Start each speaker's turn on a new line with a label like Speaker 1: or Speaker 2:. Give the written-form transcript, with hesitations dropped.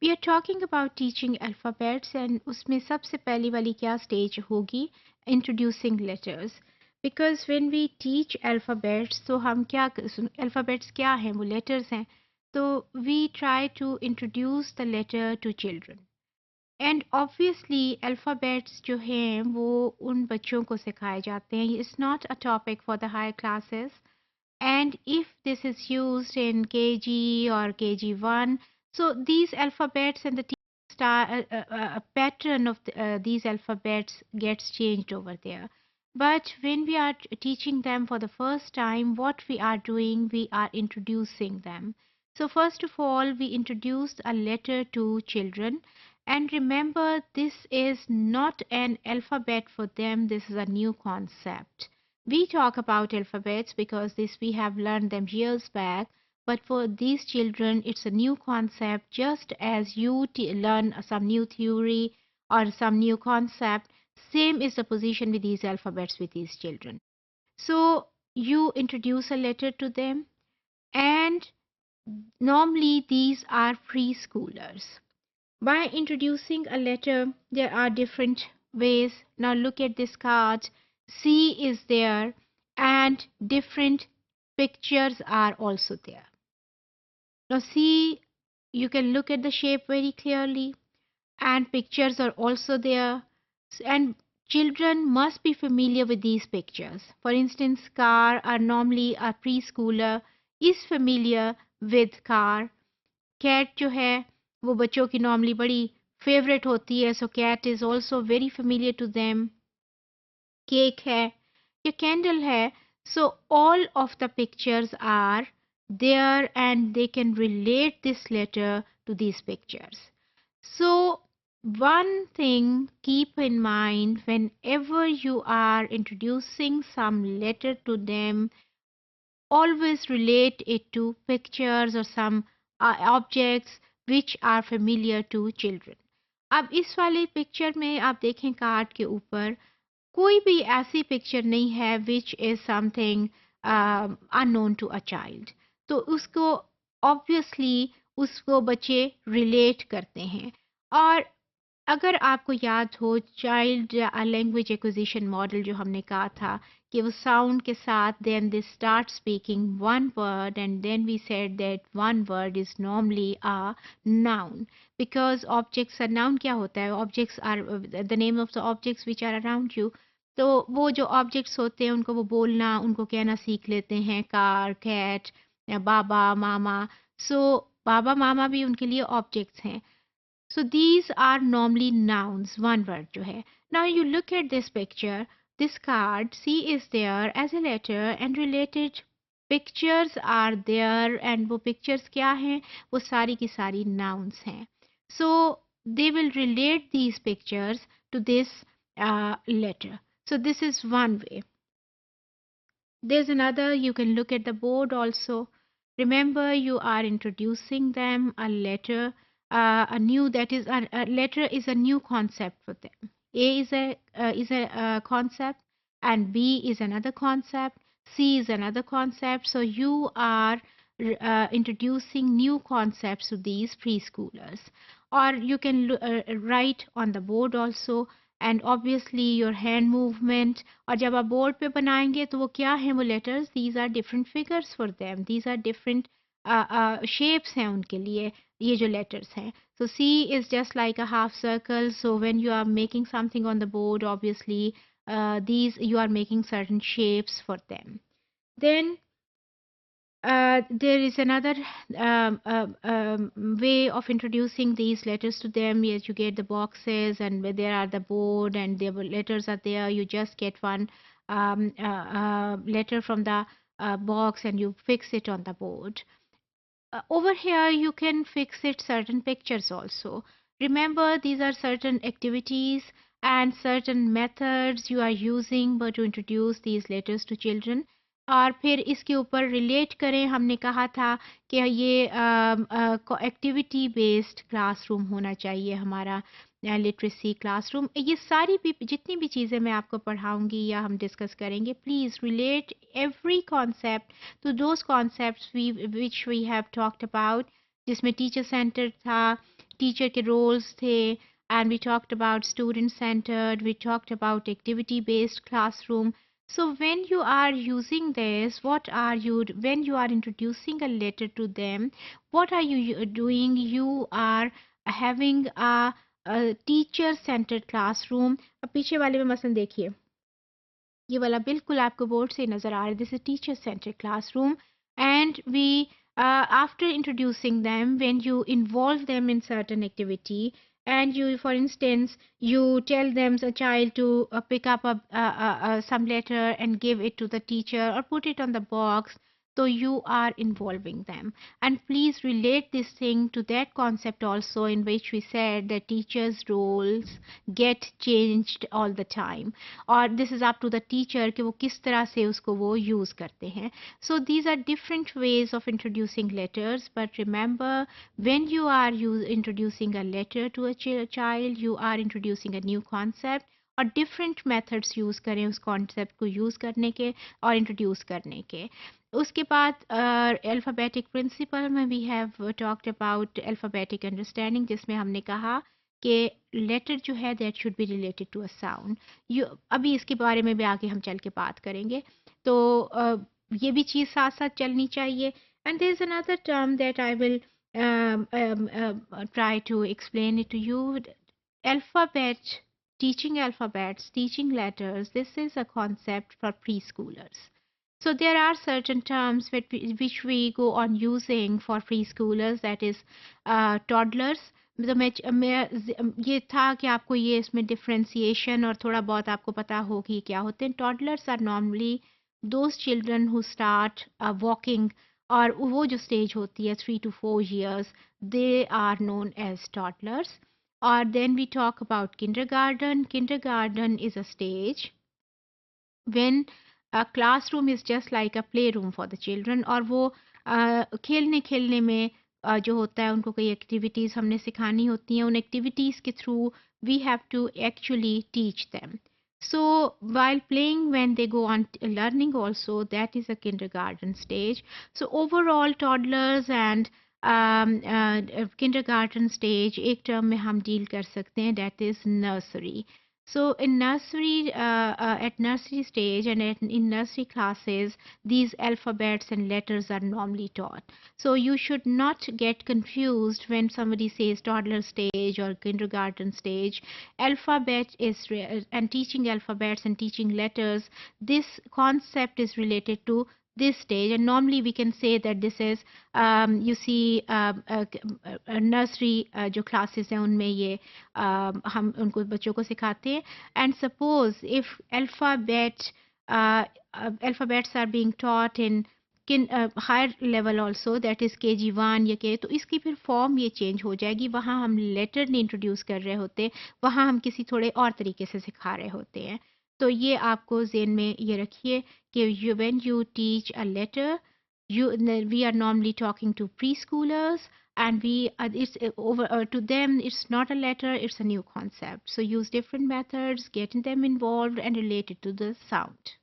Speaker 1: We are talking about teaching alphabets and उसमें सबसे पहली वाली क्या स्टेज होगी introducing letters because when we teach alphabets तो हम क्या अल्फ़ाबेट्स क्या हैं वो लेटर्स हैं तो we try to introduce the letter to children and obviously alphabets जो हैं वो उन बच्चों को सिखाए जाते हैं it's not a topic for the higher classes. And if this is used in KG or KG1, so these alphabets and the pattern of these alphabets gets changed over there. But when we are teaching them for the first time, what we are doing, we are introducing them. So first of all, we introduce a letter to children. And remember, this is not an alphabet for them, this is a new concept. We talk about alphabets because this we have learned them years back, but for these children it's a new concept just as you learn some new theory or some new concept. Same is the position with these alphabets with these children. So you introduce a letter to them, and normally these are preschoolers. By introducing a letter, there are different ways. Now look at this card. C is there and different pictures are also there. Now C, you can look at the shape very clearly and pictures are also there. And children must be familiar with these pictures. For instance, car are normally a preschooler is familiar with car. Cat जो है वो बच्चों की normally बड़ी favourite होती है so cat is also very familiar to them cake है या कैंडल है so all of the pictures are there and they can relate this letter to these pictures. So one thing keep in mind whenever you are introducing some letter to them, always relate it to pictures or some objects which are familiar to children. अब इस वाले picture में आप देखें card के ऊपर कोई भी ऐसी पिक्चर नहीं है which is something unknown to a child तो उसको ऑब्वियसली उसको बच्चे रिलेट करते हैं और अगर आपको याद हो चाइल्ड लैंग्वेज एक्विजिशन मॉडल जो हमने कहा था कि वो साउंड के साथ then they start speaking one word and then we said that one word is normally a noun because objects are noun क्या होता है objects are the name of the objects which are around you तो वो जो objects होते हैं उनको वो बोलना उनको कहना सीख लेते हैं कार कैट बाबा मामा सो बाबा मामा भी उनके लिए ऑब्जेक्ट्स हैं. So these are normally nouns, one word जो है. Now you look at this picture, this card, C is there as a letter and related pictures are there and वो pictures क्या हैं? वो सारी की सारी nouns हैं. So they will relate these pictures to this letter. So this is one way. There's another, you can look at the board also. Remember, you are introducing them a letter, a new that is a letter is a new concept for them. A is a concept, and B is another concept. C is another concept. So you are introducing new concepts to these preschoolers, or you can write on the board also. And obviously your hand movement और जब आप board पे बनाएंगे तो वो क्या हैं वो letters these are different figures for them these are different shapes हैं उनके लिए ये जो लेटर्स हैं so C is just like a half circle so when you are making something on the board obviously these you are making certain shapes for them. Then there is another way of introducing these letters to them. Yes, you get the boxes, and where there are the board, and the letters are there. You just get one letter from the box, and you fix it on the board. Over here, you can fix it certain pictures also. Remember, these are certain activities and certain methods you are using but to introduce these letters to children. और फिर इसके ऊपर relate करें हमने कहा था कि ये एक्टिविटी बेस्ड क्लासरूम होना चाहिए हमारा लिटरेसी क्लासरूम ये सारी भी जितनी भी चीज़ें मैं आपको पढ़ाऊंगी या हम डिस्कस करेंगे प्लीज़ रिलेट एवरी कॉन्सेप्ट तो those concepts which we have talked about जिसमें टीचर सेंटर था टीचर के roles थे, and we talked about student centered, we talked about activity based classroom. So when you are using this, what are you, when you are introducing a letter to them, what are you doing? You are having a teacher centered classroom. अब पीछे वाले में मसलन देखिए, ये वाला बिल्कुल आपको बोर्ड से नज़र आ रहा है. This is teacher centered classroom. And we after introducing them, when you involve them in certain activity, and you, for instance, you tell them, a child, to pick up some letter and give it to the teacher or put it on the box, so you are involving them. And please relate this thing to that concept also, in which we said that teachers roles get changed all the time, or this is up to the teacher कि वो किस तरह से उसको वो use करते हैं. So these are different ways of introducing letters, but remember, when you are introducing a letter to a child, you are introducing a new concept, और different methods use करें उस concept को use करने के और introduce करने के. उसके बाद alphabetic principle में we have talked about alphabetic understanding, जिसमें हमने कहा कि लेटर जो है that should be related to a sound. अभी इसके बारे में भी आगे हम चल के बात करेंगे. तो ये भी चीज़ साथ साथ चलनी चाहिए. And there is another term that I will try to explain it to you. Alphabet, teaching alphabets, teaching letters, this is a concept for preschoolers. So there are certain terms which we go on using for preschoolers, that is toddlers. तो मैं ये था कि आपको ये इसमें differentiation और थोड़ा बहुत आपको पता हो कि क्या होते हैं. Toddlers are normally those children who start walking, और वो जो स्टेज होती है 3 to 4 years, they are known as toddlers. Or then we talk about kindergarten. Kindergarten is a stage when a classroom is just like a playroom for the children, और वो खेलने खेलने में जो होता है उनको कई एक्टिविटीज़ हमने सिखानी होती हैं. उन एक्टिविटीज़ के through we have to actually teach them. So while playing, when they go on learning also, that is a kindergarten stage. So overall toddlers and kindergarten stage एक term में हम deal कर सकते हैं, that is nursery. So in nursery, at nursery stage and in nursery classes, these alphabets and letters are normally taught. So you should not get confused when somebody says toddler stage or kindergarten stage. Alphabet is, and teaching alphabets and teaching letters, this concept is related to this stage, and normally we can say that this is you see nursery जो classes हैं उनमें ये हम उनको बच्चों को सिखाते हैं. And suppose if alphabets are being taught in higher level also, that is KG1 या के, तो इसकी फिर फॉर्म ये चेंज हो जाएगी. वहाँ हम लेटर नहीं इंट्रोड्यूस कर रहे होते, वहाँ हम किसी थोड़े और तरीके से सिखा रहे होते हैं. तो ये आपको ज़हन में ये रखिए कि when you teach a letter, we are normally talking to preschoolers, and it's over to them it's not a letter, it's a new concept. So use different methods, getting them involved and related to the sound.